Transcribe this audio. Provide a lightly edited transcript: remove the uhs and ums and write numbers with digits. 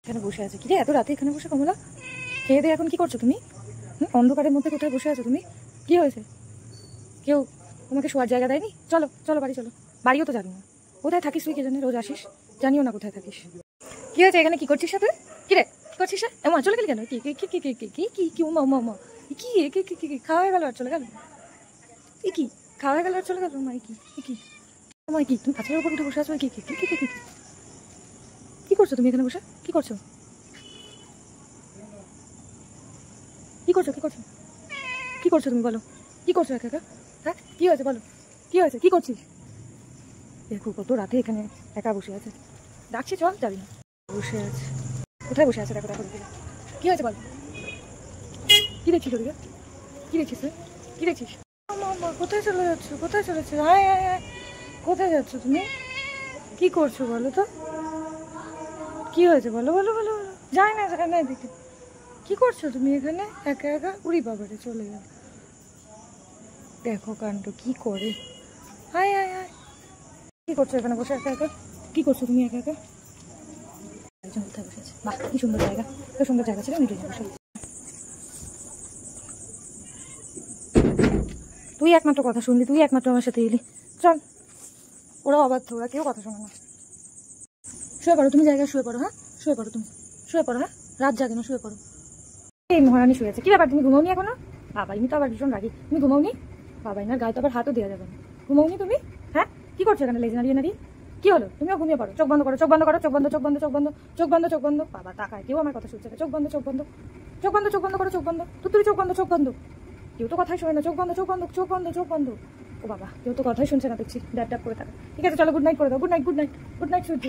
এখানে বসে আছে কি রে এত রাতে এখানে বসে? কমলা খেয়ে দিয়ে এখন কি করছো তুমি? অন্ধকারের মধ্যে কোথায় বসে আছো তুমি? কি হয়েছে? কেউ তোমাকে শোয়ার জায়গা দেয়নি? চলো চলো বাড়ি চলো। বাড়িও তো জানি না কোথায় থাকিস তুই, কে জানি রোজ আসিস, জানিও না কোথায় থাকিস। কি হয়েছে এখানে? কি করছিস সাথে? কি রে কি করছিস? এমন চলে গেলি কেন? কি কি কি কি কি কি কি কি উমা উমা উমা কি কি কি কি খাওয়া হয়ে গেল আর চলে গেল? কি কি খাওয়া হয়ে গেল আর চলে গেল? মাই কি কি মাই কি তুমি কাছের উপর উঠে বসে আছো? কি কি কি কি কি কি করছো তুমি এখানে বসে? কি করছো? কি করছো? কি করছো? কি করছো তুমি বলো? কি করছো একা একা? হ্যাঁ কি হয়েছে বলো? কি হয়েছে? কি করছিস? দেখো কত রাতে এখানে একা বসে আছে। ডাকছি চল, যাবি না। বসে আছে কোথায় বসে আছে? দেখো দেখো দেখো কি হয়েছে বল? কি দেখছিস ওদিকে? কি দেখছিস তুই? কি দেখছিস? কোথায় চলে যাচ্ছ? কোথায় চলেছো? আয় আয় আয়, কোথায় যাচ্ছ তুমি? কি করছো বলো তো? কি হয়েছে বলো বলো বলো বলো। যাই না যাই না এদিকে। কি করছো তুমি এখানে একা একা? উড়ি বাবারে চলে গেল। দেখো কাণ্ড কি করে। হায় হায় হায়, কি করছো এখানে বসে একা একা? কি করছো তুমি একা একা? একজন কোথায় বসে আছে? বাহ কি সুন্দর জায়গা, এত সুন্দর জায়গা ছিল নিজে বসে। তুই একমাত্র কথা শুনলি, তুই একমাত্র আমার সাথে এলি। চল, ওরা অবাধ্য, ওরা কেউ কথা শোনে না। শুয়ে পড়ো তুমি, জায়গায় শুয়ে পড়ো। হ্যাঁ শুয়ে পড়ো তুমি, শুয়ে পড়ো। হ্যাঁ রাত জাগে না, শুয়ে পড়ো। এই মহারানী শুয়ে আছে। কি ব্যাপার তুমি ঘুমাওনি এখনো? বাবা ইনি তো আবার ভীষণ রাগি। তুমি ঘুমাওনি? বাবা ইনার গায়ে তো আবার হাতও দেওয়া যাবে না। ঘুমাওনি তুমি? হ্যাঁ কি করছো এখানে লেজ নাড়িয়ে নাড়িয়ে? কি হলো? তুমিও ঘুমিয়ে পড়ো। চোখ বন্ধ করো, চোখ বন্ধ করো, চোখ বন্ধ, চোখ বন্ধ, চোখ বন্ধ, চোখ বন্ধ, চোখ বন্ধ। বাবা তাকায়, কেউ আমার কথা শুনছে না। চোখ বন্ধ, চোখ বন্ধ, চোখ বন্ধ, চোখ বন্ধ করো, চোখ বন্ধ। তুই চোখ বন্ধ, চোখ বন্ধ। কেউ তো কথাই শোনে না। চোখ বন্ধ, চোখ বন্ধ, চোখ বন্ধ, চোখ বন্ধ। ও বাবা কেউ তো কথাই শুনছে না দেখছি। ড্যাপ ড্যাপ করে থাকা। ঠিক আছে চলো, গুড নাইট করে দাও। Good night, good night, good night সূর্য।